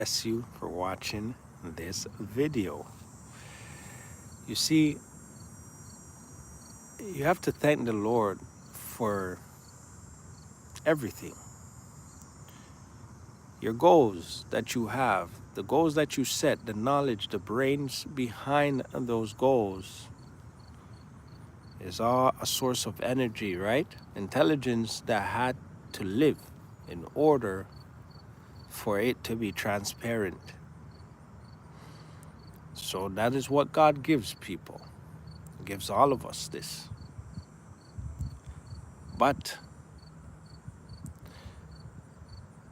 bless you for watching this video. You see, you have to thank the Lord for everything. Your goals that you have, the goals that you set, the knowledge, the brains behind those goals is all a source of energy, right? Intelligence that had to live in order for it to be transparent. So that is what God gives people. He gives all of us this. But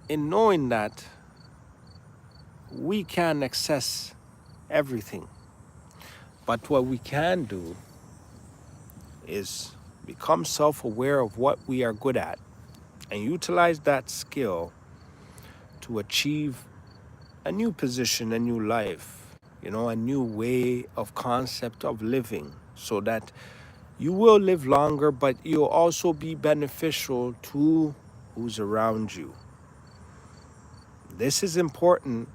in knowing that we can access everything, but what we can do is become self-aware of what we are good at and utilize that skill to achieve a new position, a new life, a new way of concept of living, so that you will live longer, but you'll also be beneficial to who's around you. This is important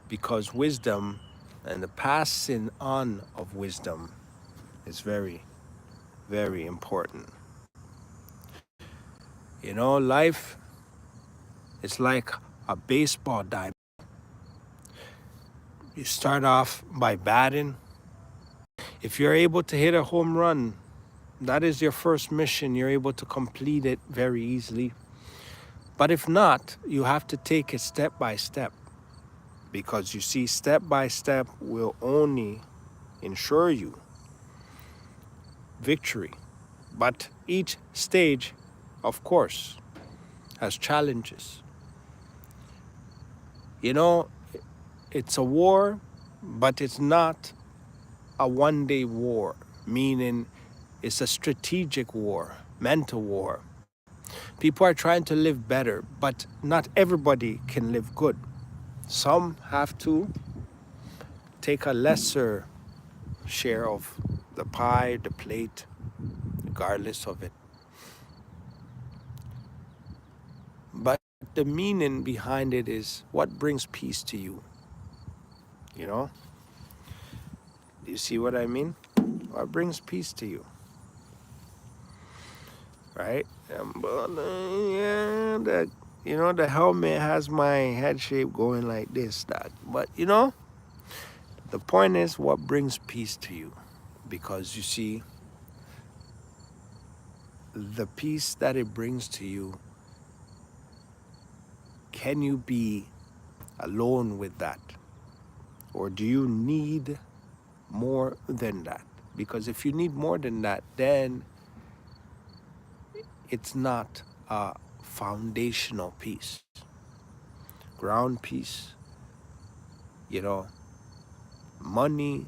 because wisdom and the passing on of wisdom is very, very important. Life is like a baseball diamond. You start off by batting. If you're able to hit a home run, that is your first mission. You're able to complete it very easily. But if not, you have to take it step by step, because you see, step by step will only ensure you victory. But each stage, of course, has challenges. It's a war, but it's not a one-day war, meaning it's a strategic war, mental war. People are trying to live better, but not everybody can live good. Some have to take a lesser share of the pie, the plate, regardless of it. But the meaning behind it is what brings peace to you. Do you see what I mean? What brings peace to you, right? The helmet has my head shape going like this, that. But the point is, what brings peace to you? Because you see, the peace that it brings to you, can you be alone with that? Or do you need more than that? Because if you need more than that, then it's not a foundational peace. Ground peace, money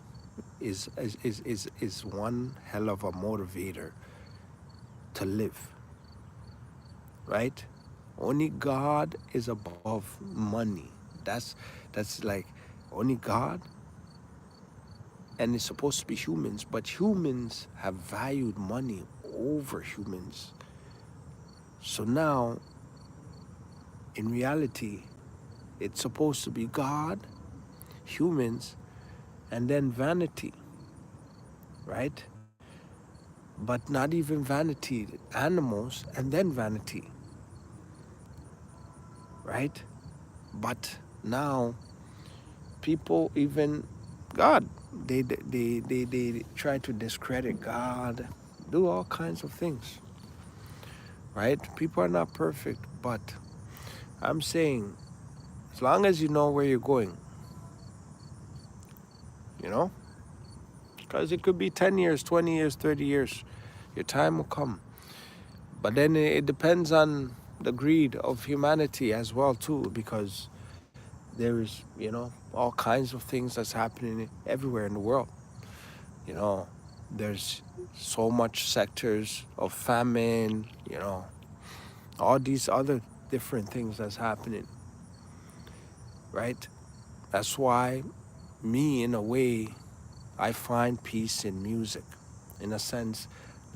is one hell of a motivator to live, right? Only God is above money. That's like only God, and it's supposed to be humans, but humans have valued money over humans. So now, in reality, it's supposed to be God, humans, and then vanity, right? But not even vanity, animals, and then vanity, right? But now, people, even God, they try to discredit God, do all kinds of things, right? People are not perfect, but I'm saying, as long as you know where you're going, you know, because it could be 10 years, 20 years, 30 years, your time will come. But then it depends on the greed of humanity as well too, because there is, all kinds of things that's happening everywhere in the world. There's so much sectors of famine, all these other different things that's happening, right? That's why me, in a way, I find peace in music, in a sense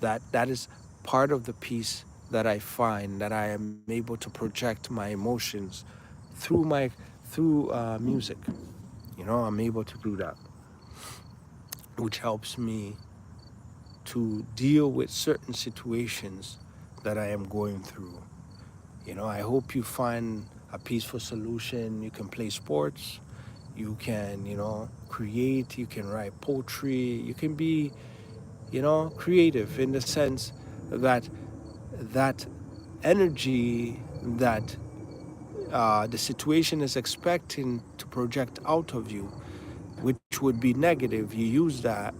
that that is part of the peace that I find, that I am able to project my emotions through through music. I'm able to do that, which helps me to deal with certain situations that I am going through. I hope you find a peaceful solution. You can play sports, you can, create, you can write poetry, you can be, creative in the sense that that energy that the situation is expecting to project out of you, which would be negative, you use that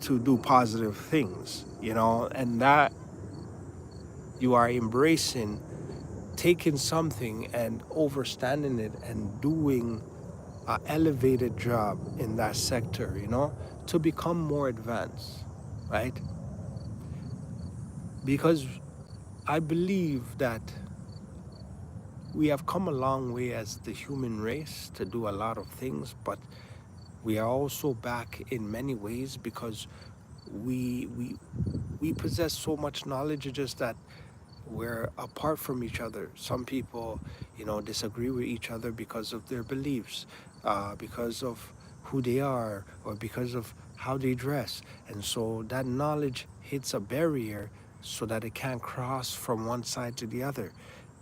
to do positive things, and that you are embracing taking something and overstanding it and doing an elevated job in that sector, to become more advanced, right? Because I believe that we have come a long way as the human race to do a lot of things, but we are also back in many ways because we we we possess so much knowledge. It's just that we're apart from each other. Some people, disagree with each other because of their beliefs, because of who they are, or because of how they dress. And so that knowledge hits a barrier so that it can't cross from one side to the other.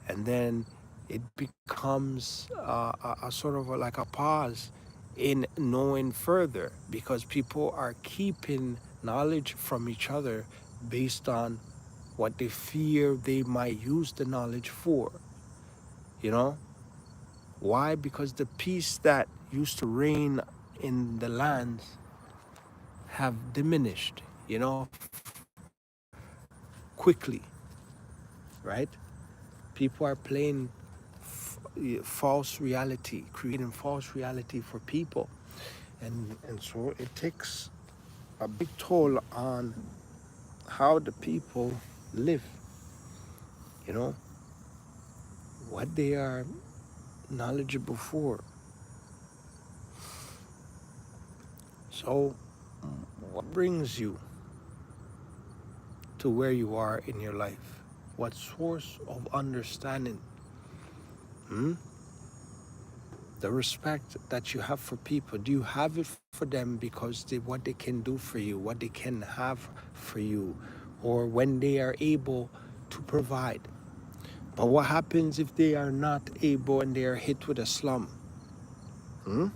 And then it becomes a sort of like a pause in knowing further because people are keeping knowledge from each other based on what they fear they might use the knowledge for. You know? Why? Because the peace that used to reign in the lands have diminished, quickly, right? People are playing false reality, creating false reality for people. And so it takes a big toll on how the people live, you know, what they are knowledgeable for. So, what brings you to where you are in your life? What source of understanding? Hmm? The respect that you have for people, do you have it for them because what they can do for you, what they can have for you, or when they are able to provide? But what happens if they are not able and they are hit with a slum? Hmm?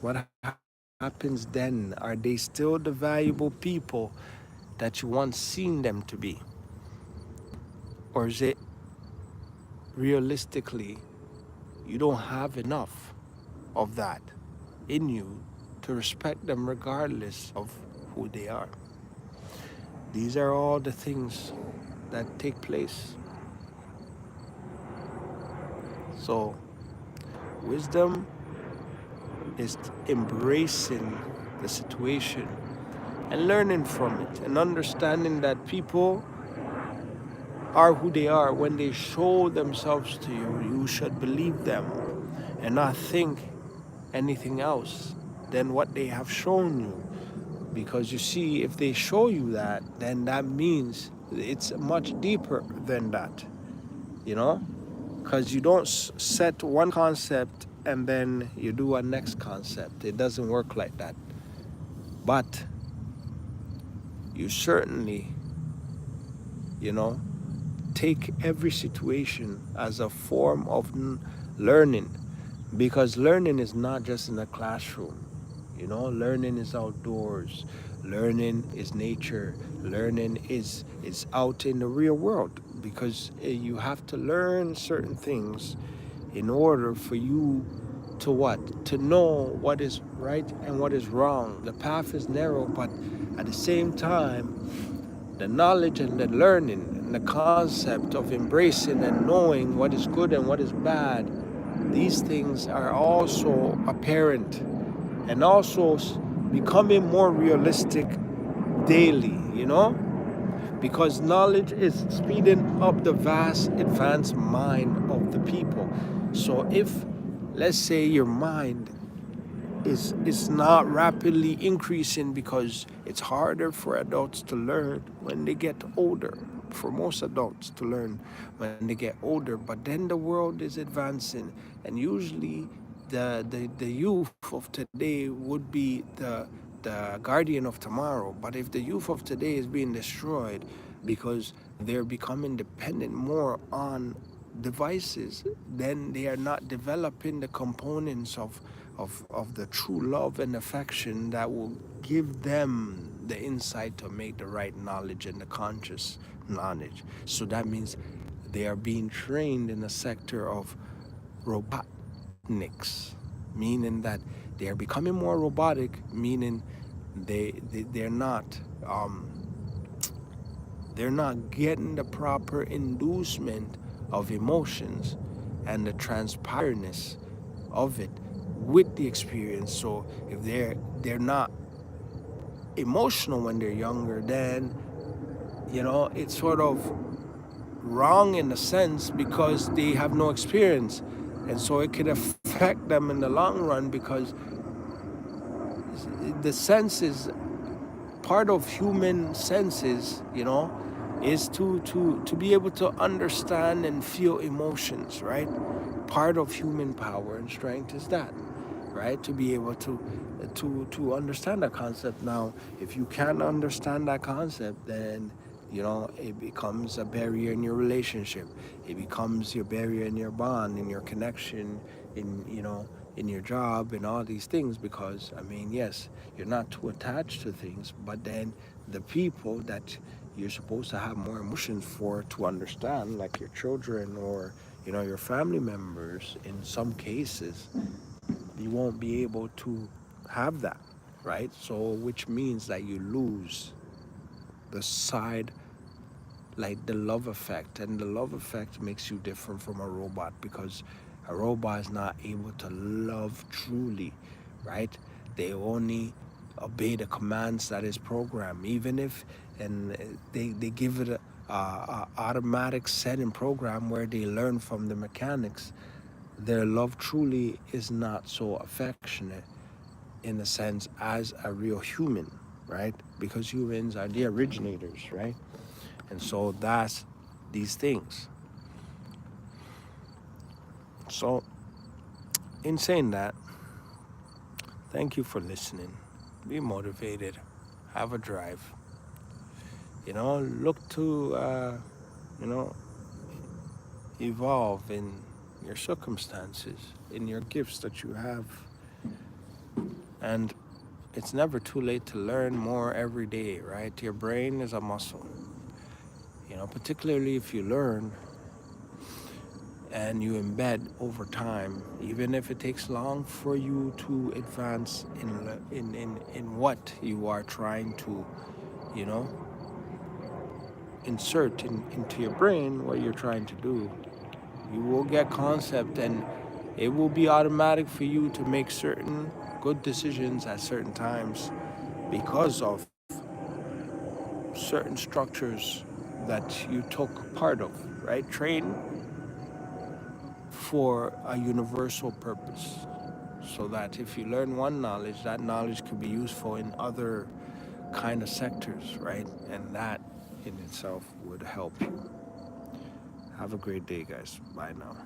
What happens then? Are they still the valuable people that you once seen them to be? Or is it realistically you don't have enough of that in you to respect them regardless of who they are? These are all the things that take place. So, wisdom is embracing the situation and learning from it and understanding that people are who they are. When they show themselves to you, you should believe them and not think anything else than what they have shown you. Because you see, if they show you that, then that means it's much deeper than that, you know? Because you don't set one concept and then you do a next concept. It doesn't work like that. But you certainly, you know, take every situation as a form of learning, because learning is not just in a classroom. Learning is outdoors, learning is nature, learning is out in the real world, because you have to learn certain things in order for you to what? To know what is right and what is wrong. The path is narrow, but at the same time, the knowledge and the learning and the concept of embracing and knowing what is good and what is bad, these things are also apparent and also becoming more realistic daily, because knowledge is speeding up the vast advanced mind of the people. So if, let's say, your mind is not rapidly increasing because it's harder for adults to learn when they get older. for most adults to learn when they get older. But then the world is advancing, and usually the youth of today would be the guardian of tomorrow. But if the youth of today is being destroyed because they're becoming dependent more on devices, then they are not developing the components of the true love and affection that will give them the insight to make the right knowledge and the conscious knowledge. So that means they are being trained in a sector of robotniks, meaning that they are becoming more robotic, meaning they're not um, they're not getting the proper inducement of emotions and the transparentness of it with the experience. So if they're not emotional when they're younger, then it's sort of wrong in a sense because they have no experience, and so it could affect them in the long run because the senses, part of human senses, is to be able to understand and feel emotions, right? Part of human power and strength is that, right? To be able to understand that concept. Now, if you can't understand that concept, then it becomes a barrier in your relationship. It becomes your barrier in your bond, in your connection, in your job, and all these things. Because yes, you're not too attached to things, but then the people that you're supposed to have more emotions for to understand, like your children or your family members, in some cases, you won't be able to have that, right? So, which means that you lose the side, like the love effect, and the love effect makes you different from a robot because a robot is not able to love truly, right? They only obey the commands that is programmed, even if, and they give it a automatic setting program where they learn from the mechanics. Their love truly is not so affectionate in a sense as a real human, right? Because humans are the originators, right? And so that's these things. So, in saying that, thank you for listening. Be motivated. Have a drive. Look to, you know, evolve in your circumstances, in your gifts that you have. And it's never too late to learn more every day, right? Your brain is a muscle. Particularly if you learn and you embed over time, even if it takes long for you to advance in what you are trying to, you know, insert into your brain, what you're trying to do, you will get concept, and it will be automatic for you to make certain good decisions at certain times because of certain structures that you took part of, right? Train for a universal purpose, so that if you learn one knowledge, that knowledge could be useful in other kind of sectors, right? And that in itself would help you. Have a great day, guys. Bye now.